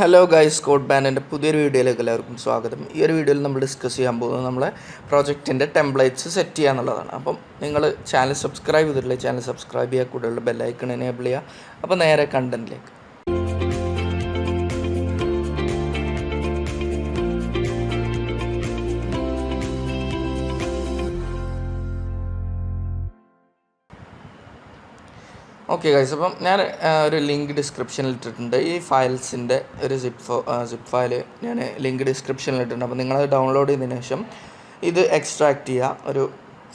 Hello guys, code ബാൻഡിൻ്റെ പുതിയൊരു വീഡിയോയിലേക്ക് എല്ലാവർക്കും സ്വാഗതം. ഈ ഒരു വീഡിയോയിൽ നമ്മൾ ഡിസ്കസ് ചെയ്യാൻ പോകുന്നത് നമ്മളെ പ്രോജക്റ്റിൻ്റെ ടെംപ്ലേറ്റ്സ് സെറ്റ് ചെയ്യുക എന്നുള്ളതാണ്. അപ്പം നിങ്ങൾ ചാനൽ സബ്സ്ക്രൈബ് ചെയ്തിട്ടില്ല, ചാനൽ സബ്സ്ക്രൈബ് ചെയ്യുക, കൂടുതലുള്ള ബെല്ലൈക്കൺ എനേബിൾ ചെയ്യുക. അപ്പോൾ നേരെ കണ്ടന്റിലേക്ക്. ഓക്കെ ഗൈസ്, അപ്പം ഞാൻ ഒരു ലിങ്ക് ഡിസ്ക്രിപ്ഷനിൽ ഇട്ടിട്ടുണ്ട്. ഈ ഫയൽസിൻ്റെ ഒരു സിപ്പ് ഫയൽ ഞാൻ ലിങ്ക് ഡിസ്ക്രിപ്ഷനിൽ ഇട്ടിട്ടുണ്ട്. അപ്പോൾ നിങ്ങളത് ഡൗൺലോഡ് ചെയ്തതിന് ശേഷം ഇത് എക്സ്ട്രാക്ട് ചെയ്യുക. ഒരു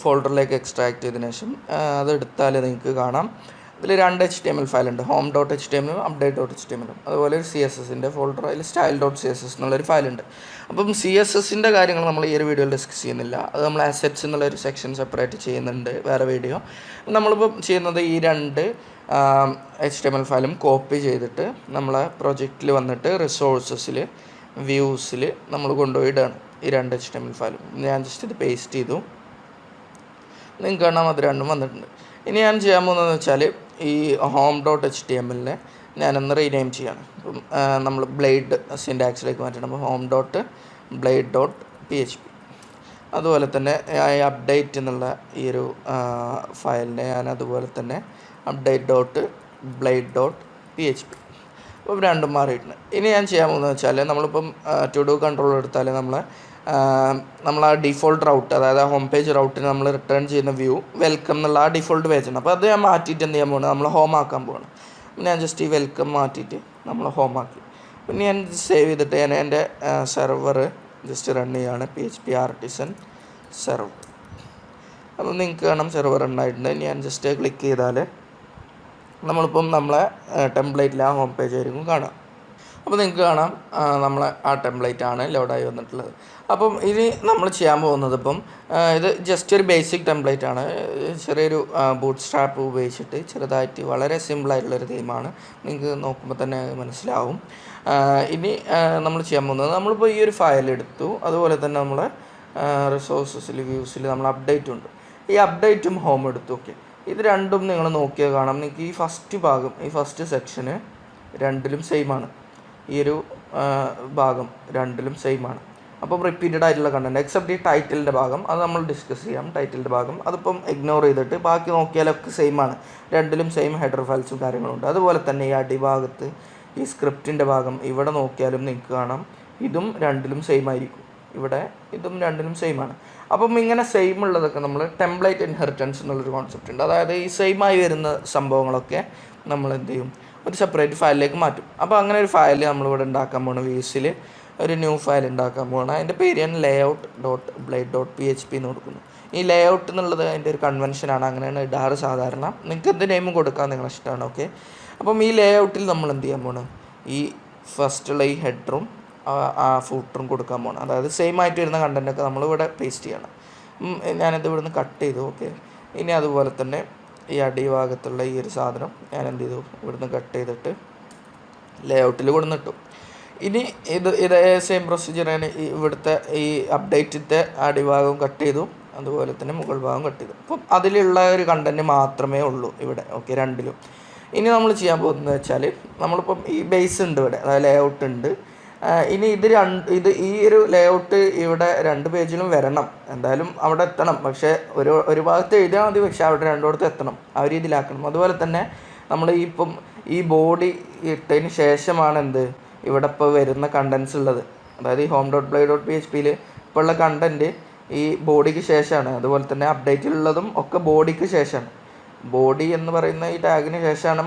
ഫോൾഡറിലേക്ക് എക്സ്ട്രാക്ട് ചെയ്തതിന് ശേഷം അതെടുത്താൽ നിങ്ങൾക്ക് കാണാം ഇതിൽ 2 HTML ഫയലുണ്ട്. home.html update.html. അതുപോലെ ഒരു CSSൻ്റെ ഫോൾഡർ, അതിൽ style.css എന്നുള്ളൊരു ഫയലുണ്ട്. അപ്പം CSSൻ്റെ കാര്യങ്ങൾ നമ്മൾ ഈ ഒരു വീഡിയോയിൽ ഡിസ്കസ് ചെയ്യുന്നില്ല. അത് നമ്മൾ അസറ്റ്സ് എന്നുള്ളൊരു സെക്ഷൻ സെപ്പറേറ്റ് ചെയ്യുന്നുണ്ട്, വേറെ വീഡിയോ. നമ്മളിപ്പം ചെയ്യുന്നത് ഈ 2 HTML ഫയലും കോപ്പി ചെയ്തിട്ട് നമ്മളെ പ്രൊജക്റ്റിൽ വന്നിട്ട് റിസോഴ്സസിൽ വ്യൂസിൽ നമ്മൾ കൊണ്ടുപോയിടാണ് ഈ 2 HTML ഫയലും. ഞാൻ ജസ്റ്റ് ഇത് പേസ്റ്റ് ചെയ്തു. നിങ്ങൾക്ക് കാണാം അത് രണ്ടും വന്നിട്ടുണ്ട്. ഇനി ഞാൻ ചെയ്യാൻ പോകുന്നതെന്ന് വെച്ചാൽ ഈ home.html ഞാനൊന്ന് റീനെയിം ചെയ്യാണ്. അപ്പം നമ്മൾ ബ്ലേഡ് സിൻറ്റാക്സിലേക്ക് മാറ്റണം. അപ്പോൾ home.blade.php. അതുപോലെ തന്നെ അപ്ഡേറ്റ് എന്നുള്ള ഈ ഒരു ഫയലിനെ ഞാൻ അതുപോലെ തന്നെ update.blade.php. അപ്പോൾ രണ്ടും മാറിയിട്ടുണ്ട്. ഇനി ഞാൻ ചെയ്യാൻ പോകുന്നത് വെച്ചാൽ നമ്മളിപ്പം ടു ഡു കൺട്രോൾ എടുത്താൽ നമ്മൾ ആ ഡിഫോൾട്ട് റൗട്ട്, അതായത് ആ ഹോം പേജ് റൗട്ടിന് നമ്മൾ റിട്ടേൺ ചെയ്യുന്ന വ്യൂ വെൽക്കം എന്നുള്ള ആ ഡിഫോൾട്ട് പേജാണ്. അപ്പോൾ അത് ഞാൻ മാറ്റിയിട്ട് എന്ത് ചെയ്യാൻ പോകുന്നത്, നമ്മൾ ഹോം ആക്കാൻ പോകണം. ഞാൻ ജസ്റ്റ് ഈ വെൽക്കം മാറ്റിയിട്ട് നമ്മൾ ഹോം ആക്കി. പിന്നെ ഞാൻ സേവ് ചെയ്തിട്ട് ഞാൻ എൻ്റെ സെർവർ ജസ്റ്റ് റൺ ചെയ്യുകയാണ്, PHP ആർട്ടിസൺ സെർവർ. അപ്പോൾ നിങ്ങൾക്ക് കാണാം സെർവർ റൺ ആയിട്ടുണ്ട്. ഞാൻ ജസ്റ്റ് ക്ലിക്ക് ചെയ്താൽ നമ്മളിപ്പം നമ്മളെ ടെംപ്ലേറ്റിൽ ആ ഹോം പേജ് ആയിരിക്കും കാണാം. അപ്പോൾ നിങ്ങൾക്ക് കാണാം നമ്മളെ ആ ടെംപ്ലേറ്റാണ് ലോഡായി വന്നിട്ടുള്ളത്. അപ്പം ഇനി നമ്മൾ ചെയ്യാൻ പോകുന്നത് ഇത് ജസ്റ്റ് ഒരു ബേസിക് ടെംപ്ലേറ്റാണ്. ചെറിയൊരു ബൂട്ട് സ്ട്രാപ്പ് ഉപയോഗിച്ചിട്ട് ചെറുതായിട്ട് വളരെ സിമ്പിളായിട്ടുള്ളൊരു തീമാണ്. നിങ്ങൾക്ക് നോക്കുമ്പോൾ തന്നെ മനസ്സിലാവും. ഇനി നമ്മൾ ചെയ്യാൻ പോകുന്നത്, നമ്മളിപ്പോൾ ഈ ഒരു ഫയൽ എടുത്തു, അതുപോലെ തന്നെ നമ്മളെ റിസോഴ്സസിൽ വ്യൂസിൽ നമ്മൾ അപ്ഡേറ്റ് ഉണ്ട്. ഈ അപ്ഡേറ്റും ഹോം എടുത്തു. ഓക്കെ, ഇത് രണ്ടും നിങ്ങൾ നോക്കിയാൽ കാണാം. നിങ്ങൾക്ക് ഈ ഫസ്റ്റ് സെക്ഷന് രണ്ടിലും സെയിമാണ്. ഈ ഒരു ഭാഗം രണ്ടിലും സെയിമാണ്. അപ്പം റിപ്പീറ്റഡ് ആയിട്ടുള്ള കണ്ടൻറ്റ് എക്സെപ്റ്റ് ഈ ടൈറ്റിലിൻ്റെ ഭാഗം, അത് നമ്മൾ ഡിസ്കസ് ചെയ്യാം. ടൈറ്റിലിൻ്റെ ഭാഗം അതിപ്പം ഇഗ്നോർ ചെയ്തിട്ട് ബാക്കി നോക്കിയാലൊക്കെ സെയിമാണ്. രണ്ടിലും സെയിം ഹെഡർ ഫയൽസും കാര്യങ്ങളുണ്ട്. അതുപോലെ തന്നെ ഈ അടിഭാഗത്ത് ഈ സ്ക്രിപ്റ്റിൻ്റെ ഭാഗം ഇവിടെ നോക്കിയാലും നിങ്ങൾക്ക് കാണാം ഇതും രണ്ടിലും സെയിം ആയിരിക്കും. ഇവിടെ ഇതും രണ്ടിലും സെയിമാണ്. അപ്പം ഇങ്ങനെ സെയിം ഉള്ളതൊക്കെ നമ്മൾ ടെംപ്ലേറ്റ് ഇൻഹെറിറ്റൻസ് എന്നുള്ളൊരു കോൺസെപ്റ്റ് ഉണ്ട്. അതായത് ഈ സെയിമായി വരുന്ന സംഭവങ്ങളൊക്കെ നമ്മൾ എന്ത് ചെയ്യും, ഒരു സെപ്പറേറ്റ് ഫയലിലേക്ക് മാറ്റും. അപ്പോൾ അങ്ങനെ ഒരു ഫയൽ നമ്മളിവിടെ ഉണ്ടാക്കാൻ പോകണം. വ്യൂസിൽ ഒരു ന്യൂ ഫയൽ ഉണ്ടാക്കാൻ പോകണം. അതിൻ്റെ പേര് ഞാൻ layout.blade.php എന്ന് കൊടുക്കുന്നു. ഈ ലേഔട്ട് എന്നുള്ളത് അതിൻ്റെ ഒരു കൺവെൻഷനാണ്, അങ്ങനെയാണ് ഇടാറ് സാധാരണ. നിങ്ങൾക്ക് എന്ത് നെയിമും കൊടുക്കാൻ നിങ്ങളെ ഇഷ്ടമാണ്. ഓക്കെ, അപ്പം ഈ ലേഔട്ടിൽ നമ്മൾ എന്ത് ചെയ്യാൻ പോകണം, ഈ ഫസ്റ്റുള്ള ഈ ഹെഡറും ആ ഫൂട്ടറും കൊടുക്കാൻ പോകണം. അതായത് സെയിം ആയിട്ട് വരുന്ന കണ്ടൻറ്റൊക്കെ നമ്മളിവിടെ പേസ്റ്റ് ചെയ്യണം. ഞാനിത് ഇവിടുന്ന് കട്ട് ചെയ്തു. ഓക്കെ, ഇനി അതുപോലെ തന്നെ ഈ അടിഭാഗത്തുള്ള ഈ ഒരു സാധനം ഞാൻ എന്ത് ചെയ്തു, ഇവിടുന്ന് കട്ട് ചെയ്തിട്ട് ലേഔട്ടിൽ കൊടുന്നിട്ടു. ഇനി ഇതേ സെയിം പ്രൊസീജിയറാണ്. ഇവിടുത്തെ ഈ അപ്ഡേറ്റിൻ്റെ അടിഭാഗം കട്ട് ചെയ്തു, അതുപോലെ തന്നെ മുകൾ ഭാഗം കട്ട് ചെയ്തു. അപ്പം അതിലുള്ള ഒരു കണ്ടൻറ്റ് മാത്രമേ ഉള്ളൂ ഇവിടെ. ഓക്കെ, രണ്ടിലും. ഇനി നമ്മൾ ചെയ്യാൻ പോകുന്നത് വെച്ചാൽ നമ്മളിപ്പം ഈ ബേസ് ഉണ്ട് ഇവിടെ, അതായത് ലേഔട്ട് ഉണ്ട്. ഇനി ഈ ഒരു ലേഔട്ട് ഇവിടെ 2 പേജിലും വരണം. എന്തായാലും അവിടെ എത്തണം. പക്ഷേ ഒരു ഭാഗത്ത് എഴുതിയാൽ മതി, പക്ഷേ അവിടെ രണ്ടിടത്ത് എത്തണം. ആ ഒരു രീതിയിലാക്കണം. അതുപോലെ തന്നെ നമ്മൾ ഈ ബോഡി ഇട്ടതിന് ശേഷമാണ് ഇവിടെ ഇപ്പോൾ വരുന്ന കണ്ടൻസ് ഉള്ളത്. അതായത് ഈ home.blade.phpയിൽ ഇപ്പോൾ ഉള്ള കണ്ടൻറ്റ് ഈ ബോഡിക്ക് ശേഷമാണ്. അതുപോലെ തന്നെ അപ്ഡേറ്റിലുള്ളതും ഒക്കെ ബോഡിക്ക് ശേഷമാണ്. ബോഡി എന്ന് പറയുന്ന ഈ ടാഗിന് ശേഷമാണ്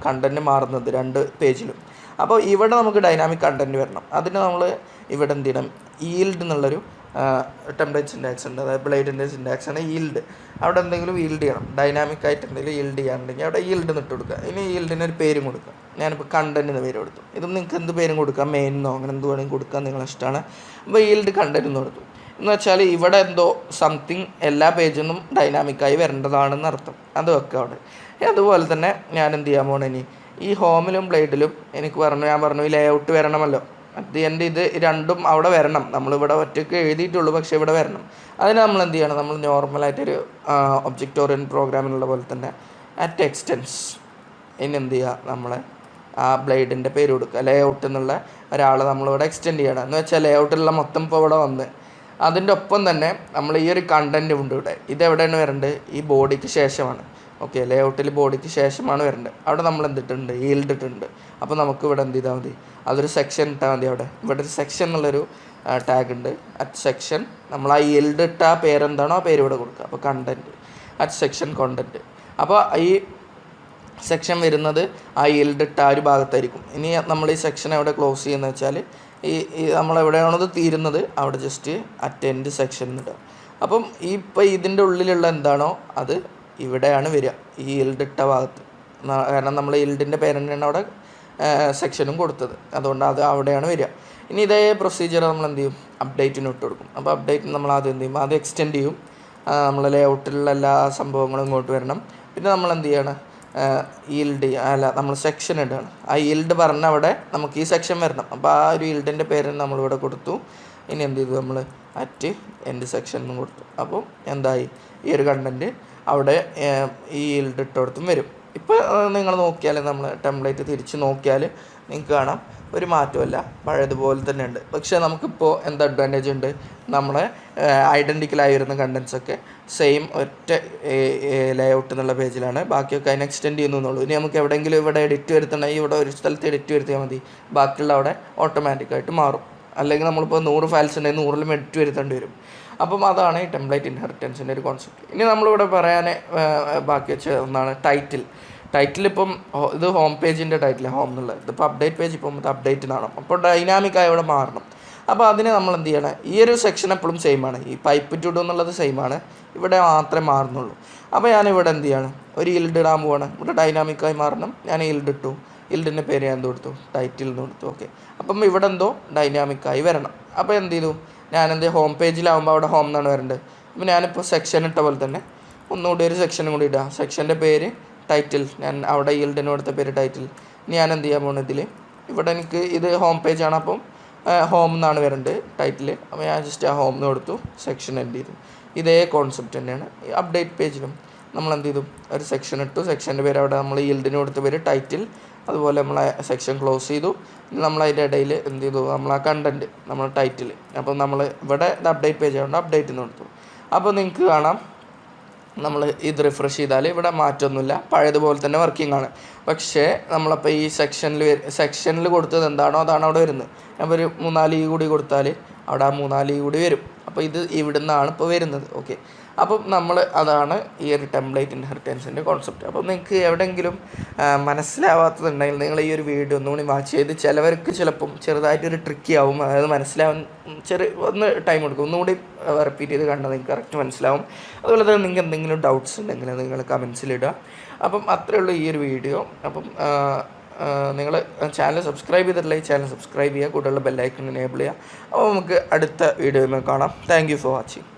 കണ്ടൻറ്റ് മാറുന്നത് 2 പേജിലും. അപ്പോൾ ഇവിടെ നമുക്ക് ഡൈനാമിക് കണ്ടൻറ്റ് വരണം. അതിന് നമ്മൾ ഇവിടെ എന്ത് ചെയ്യണം, ഈൽഡ് എന്നുള്ളൊരു ടെംപ്ലേറ്റ് സിൻറ്റാക്സ് ഉണ്ട്. അതായത് ബ്ലേഡിൻ്റെ സിൻറ്റാക്സ് ആണ് ഈൽഡ്. അവിടെ എന്തെങ്കിലും ഈൽഡ് ചെയ്യണം, ഡൈനാമിക് ആയിട്ട് എന്തെങ്കിലും ഈൽഡ് ചെയ്യാനുണ്ടെങ്കിൽ അവിടെ ഈൽഡ് ഇട്ട് കൊടുക്കുക. ഇനി ഈൽഡിന് ഒരു പേരും കൊടുക്കുക. ഞാനിപ്പോൾ കണ്ടൻറ്റ് എന്ന് പേര് കൊടുത്തു. ഇതും നിങ്ങൾക്ക് എന്ത് പേരും കൊടുക്കാം, മെയിനെന്നോ അങ്ങനെ എന്ത് വേണമെങ്കിൽ കൊടുക്കാൻ നിങ്ങളിഷ്ടമാണ്. അപ്പോൾ ഈൽഡ് കണ്ടൻറ്റ് എന്ന് കൊടുത്തു. എന്ന് വെച്ചാൽ ഇവിടെ എന്തോ സംതിങ് എല്ലാ പേജിൽ നിന്നും ഡൈനാമിക്കായി വരേണ്ടതാണെന്ന് അർത്ഥം. അത് വെക്കുക അവിടെ. അതുപോലെ തന്നെ ഞാൻ എന്ത് ചെയ്യാൻ പോകണം, ഇനി ഈ ഹോമിലും ബ്ലേഡിലും ഞാൻ പറഞ്ഞു ഈ ലേഔട്ട് വരണമല്ലോ. അറ്റ് ദി എൻഡ് ഇത് രണ്ടും അവിടെ വരണം. നമ്മളിവിടെ ഒറ്റയ്ക്ക് എഴുതിയിട്ടുള്ളൂ, പക്ഷേ ഇവിടെ വരണം. അതിന് നമ്മൾ എന്ത് ചെയ്യണം, നമ്മൾ നോർമലായിട്ടൊരു ഒബ്ജക്റ്റ് ഓറിയൻറ്റഡ് പ്രോഗ്രാമിനുള്ള പോലെ തന്നെ അറ്റ് എക്സ്റ്റെൻസ് ഇനി എന്ത് ചെയ്യുക, നമ്മളെ ആ ബ്ലേഡിൻ്റെ പേര് കൊടുക്കുക. ലേ ഔട്ട് എന്നുള്ള ഒരാളെ നമ്മളിവിടെ എക്സ്റ്റെൻഡ് ചെയ്യണം എന്ന് വെച്ചാൽ ലേ ഔട്ടിലുള്ള മൊത്തം ഇപ്പോൾ ഇവിടെ വന്ന് അതിൻ്റെ ഒപ്പം തന്നെ നമ്മൾ ഈ ഒരു കണ്ടൻറ്റ് ഉണ്ട് ഇവിടെ. ഇതെവിടെയാണ് വരേണ്ടത്? ഈ ബോഡിക്ക് ശേഷമാണ്. ഓക്കെ, ലേ ഔട്ടിൽ ബോഡിക്ക് ശേഷമാണ് വരേണ്ടത്. അവിടെ നമ്മൾ എന്തിട്ടുണ്ട്? ഈൽഡ് ഇട്ടിട്ടുണ്ട്. അപ്പോൾ നമുക്ക് ഇവിടെ എന്ത് ചെയ്താൽ മതി? അതൊരു സെക്ഷൻ ഇട്ടാൽ മതി. ഇവിടെ ഒരു സെക്ഷൻ എന്നുള്ളൊരു ടാഗ് ഉണ്ട്. അറ്റ് സെക്ഷൻ നമ്മൾ ആ ഈൽഡ് ഇട്ട ആ പേരെന്താണോ ആ പേര് ഇവിടെ കൊടുക്കുക. അപ്പോൾ കണ്ടൻറ്റ് അറ്റ് സെക്ഷൻ കോണ്ടൻറ്റ്. അപ്പോൾ ഈ സെക്ഷൻ വരുന്നത് ആ ഈൽഡ് ഇട്ട ആ ഒരു ഭാഗത്തായിരിക്കും. ഇനി നമ്മൾ ഈ സെക്ഷൻ എവിടെ ക്ലോസ് ചെയ്യുന്നത് വെച്ചാൽ ഈ നമ്മളെവിടെയാണോ ഇത് തീരുന്നത് അവിടെ ജസ്റ്റ് അറ്റൻഡ് സെക്ഷൻ ഇടുക. അപ്പം ഇപ്പോൾ ഇതിൻ്റെ ഉള്ളിലുള്ള എന്താണോ അത് ഇവിടെയാണ് വരിക, ഈ ഈൽഡ് ഇട്ട ഭാഗത്ത്. കാരണം നമ്മൾ ഈൽഡിൻ്റെ പേരൻ്റാണ് അവിടെ സെക്ഷനും കൊടുത്തത്, അതുകൊണ്ട് അത് അവിടെയാണ് വരിക. ഇനി ഇതേ പ്രൊസീജിയർ നമ്മൾ എന്ത് ചെയ്യും? അപ്ഡേറ്റിന് ഇട്ട് കൊടുക്കും. അപ്പോൾ അപ്ഡേറ്റിന് നമ്മൾ ആദ്യം എന്ത് ചെയ്യും? ആദ്യം എക്സ്റ്റെൻഡ് ചെയ്യും. നമ്മൾ ലേ ഔട്ടിലുള്ള എല്ലാ സംഭവങ്ങളും ഇങ്ങോട്ട് വരണം. പിന്നെ നമ്മൾ എന്ത് ചെയ്യണം? ഈൽഡ് നമ്മൾ സെക്ഷൻ ഇടുകയാണ്. ആ ഈൽഡ് പറഞ്ഞ അവിടെ നമുക്ക് ഈ സെക്ഷൻ വരണം. അപ്പോൾ ആ ഒരു ഈൽഡിൻ്റെ പേര് നമ്മളിവിടെ കൊടുത്തു. ഇനി എന്ത് ചെയ്തു? നമ്മൾ അറ്റ് എൻഡ് സെക്ഷൻ എന്നും കൊടുത്തു. അപ്പോൾ എന്തായി? ഈ ഒരു കണ്ടൻറ്റ് അവിടെ ഈ ഈൽഡ് ഇട്ടോടത്തും വരും. ഇപ്പോൾ നിങ്ങൾ നോക്കിയാൽ നമ്മൾ ടെംപ്ലേറ്റ് തിരിച്ച് നോക്കിയാൽ നിങ്ങൾക്ക് കാണാം ഒരു മാറ്റമല്ല, പഴയതുപോലെ തന്നെ ഉണ്ട്. പക്ഷേ നമുക്കിപ്പോൾ എന്താ അഡ്വാൻറ്റേജ് ഉണ്ട്? നമ്മളെ ഐഡൻറ്റിക്കലായി വരുന്ന കണ്ടൻസൊക്കെ സെയിം ഒറ്റ ലേ ഔട്ട് എന്നുള്ള പേജിലാണ്. ബാക്കിയൊക്കെ അതിന് എക്സ്റ്റെൻഡ് ചെയ്യുന്നുള്ളൂ. ഇനി നമുക്ക് എവിടെയെങ്കിലും ഇവിടെ എഡിറ്റ് വരുത്തണമെങ്കിൽ ഇവിടെ ഒരു സ്ഥലത്ത് എഡിറ്റ് വരുത്തിയാൽ മതി, ബാക്കിയുള്ള അവിടെ ഓട്ടോമാറ്റിക്കായിട്ട് മാറും. അല്ലെങ്കിൽ നമ്മളിപ്പോൾ 100 ഫയൽസ് ഉണ്ടെങ്കിൽ 100ലും എഡിറ്റ് വരുത്തേണ്ടി വരും. അപ്പം അതാണ് ഈ ടെംപ്ലേറ്റ് ഇൻഹെറിറ്റൻസിൻ്റെ ഒരു കോൺസെപ്റ്റ്. ഇനി നമ്മളിവിടെ പറയാൻ ബാക്കി വെച്ച ഒന്നാണ് ടൈറ്റിൽ. ഇപ്പം ഇത് ഹോം പേജിൻ്റെ ടൈറ്റിൽ, ഹോം എന്നുള്ളത്. ഇതിപ്പോൾ അപ്ഡേറ്റ് പേജ്, ഇപ്പം അപ്ഡേറ്റ് എന്നാണ്. അപ്പോൾ ഡൈനാമിക്കായി ഇവിടെ മാറണം. അപ്പോൾ അതിന് നമ്മൾ എന്ത് ചെയ്യണം? ഈ ഒരു സെക്ഷൻ എപ്പോഴും സെയിം ആണ്. ഈ പൈപ്പ് ടു ഡു എന്നുള്ളത് സെയിം ആണ്, ഇവിടെ മാത്രമേ മാറുന്നുള്ളൂ. അപ്പോൾ ഞാനിവിടെ എന്ത് ചെയ്യണം? ഒരു ഈൽഡ് ഇടാൻ പോവാണ്. ഇവിടെ ഡൈനാമിക്കായി മാറണം. ഞാൻ ഈൽഡ് ഇട്ടു. ഈൽഡിൻ്റെ പേര് ഞാൻ എന്ത് കൊടുത്തു? ടൈറ്റിൽ എന്ന് കൊടുത്തു. ഓക്കെ, അപ്പം ഇവിടെ എന്തോ ഡൈനാമിക്കായി വരണം. അപ്പോൾ എന്ത് ചെയ്തു? ഞാനെന്ത് ഹോം പേജിലാവുമ്പോൾ അവിടെ ഹോം എന്നാണ് വരേണ്ടത്. അപ്പോൾ ഞാനിപ്പോൾ സെക്ഷൻ ഇട്ട പോലെ തന്നെ ഒന്നുകൂടി ഒരു സെക്ഷനും കൂടി ഇടുക. സെക്ഷൻ്റെ പേര് ടൈറ്റിൽ, ഞാൻ അവിടെ ഈൽഡിന് കൊടുത്ത പേര് ടൈറ്റിൽ. ഞാൻ എന്ത് ചെയ്യാൻ പോകുന്നത്? ഇവിടെ എനിക്ക് ഇത് ഹോം പേജാണ്, അപ്പം ഹോം എന്നാണ് വരേണ്ടത് ടൈറ്റിൽ. അപ്പോൾ ഞാൻ ജസ്റ്റ് ആ ഹോം എന്ന് കൊടുത്തു, സെക്ഷൻ എന്ത് ചെയ്തു. ഇതേ കോൺസെപ്റ്റ് തന്നെയാണ് ഈ അപ്ഡേറ്റ് പേജിലും. നമ്മൾ എന്ത് ചെയ്തു? ഒരു സെക്ഷൻ ഇട്ടു. സെക്ഷൻ്റെ പേര് അവിടെ നമ്മൾ ഈൽഡിന് കൊടുത്ത പേര് ടൈറ്റിൽ. അതുപോലെ നമ്മൾ സെക്ഷൻ ക്ലോസ് ചെയ്തു. നമ്മൾ അതിൻ്റെ ഇടയിൽ എന്ത് ചെയ്തു? നമ്മൾ ആ കണ്ടൻറ്റ് നമ്മൾ ടൈറ്റിൽ. അപ്പോൾ നമ്മൾ ഇവിടെ ഇത് അപ്ഡേറ്റ് പേജ് ആയതുകൊണ്ട് അപ്ഡേറ്റ് എന്ന് കൊടുത്തു. അപ്പോൾ നിങ്ങൾക്ക് കാണാം നമ്മൾ ഇത് റിഫ്രഷ് ചെയ്താൽ ഇവിടെ മാറ്റമൊന്നുമില്ല, പഴയതുപോലെ തന്നെ വർക്കിംഗ് ആണ്. പക്ഷേ നമ്മളപ്പോൾ ഈ സെക്ഷനിൽ കൊടുത്തത് എന്താണോ അതാണ് അവിടെ വരുന്നത്. അപ്പോൾ ഒരു 3-4 കൂടി കൊടുത്താൽ അവിടെ ആ 3-4 കൂടി വരും. അപ്പോൾ ഇത് ഇവിടുന്നാണ് ഇപ്പോൾ വരുന്നത്. ഓക്കെ, അപ്പം നമ്മൾ അതാണ് ഈ ഒരു ടെംപ്ലേറ്റ് ഇൻഹെറിറ്റൻസിൻ്റെ കോൺസെപ്റ്റ്. അപ്പോൾ നിങ്ങൾക്ക് എവിടെയെങ്കിലും മനസ്സിലാവാത്തതുണ്ടെങ്കിൽ നിങ്ങൾ ഈ ഒരു വീഡിയോ ഒന്നുകൂടി വാച്ച് ചെയ്ത്, ചിലവർക്ക് ചിലപ്പം ചെറുതായിട്ടൊരു ട്രിക്കി ആവും, അതായത് മനസ്സിലാവാൻ ഒന്ന് ടൈം എടുക്കും. ഒന്നുകൂടി റിപ്പീറ്റ് ചെയ്ത് കണ്ടാൽ നിങ്ങൾക്ക് കറക്റ്റ് മനസ്സിലാവും. അതുപോലെ തന്നെ നിങ്ങൾക്ക് എന്തെങ്കിലും ഡൗട്ട്സ് ഉണ്ടെങ്കിൽ നിങ്ങൾ കമൻസിലിടുക. അപ്പം അത്രയേ ഉള്ളൂ ഈ ഒരു വീഡിയോ. അപ്പം നിങ്ങൾ ചാനൽ സബ്സ്ക്രൈബ് ചെയ്തിട്ടില്ലെങ്കിൽ ചാനൽ സബ്സ്ക്രൈബ് ചെയ്യുക, കൂടുതലുള്ള ബെല്ലൈക്കൺ എനേബിൾ ചെയ്യുക. അപ്പോൾ നമുക്ക് അടുത്ത വീഡിയോയിൽ കാണാം. Thank you for watching.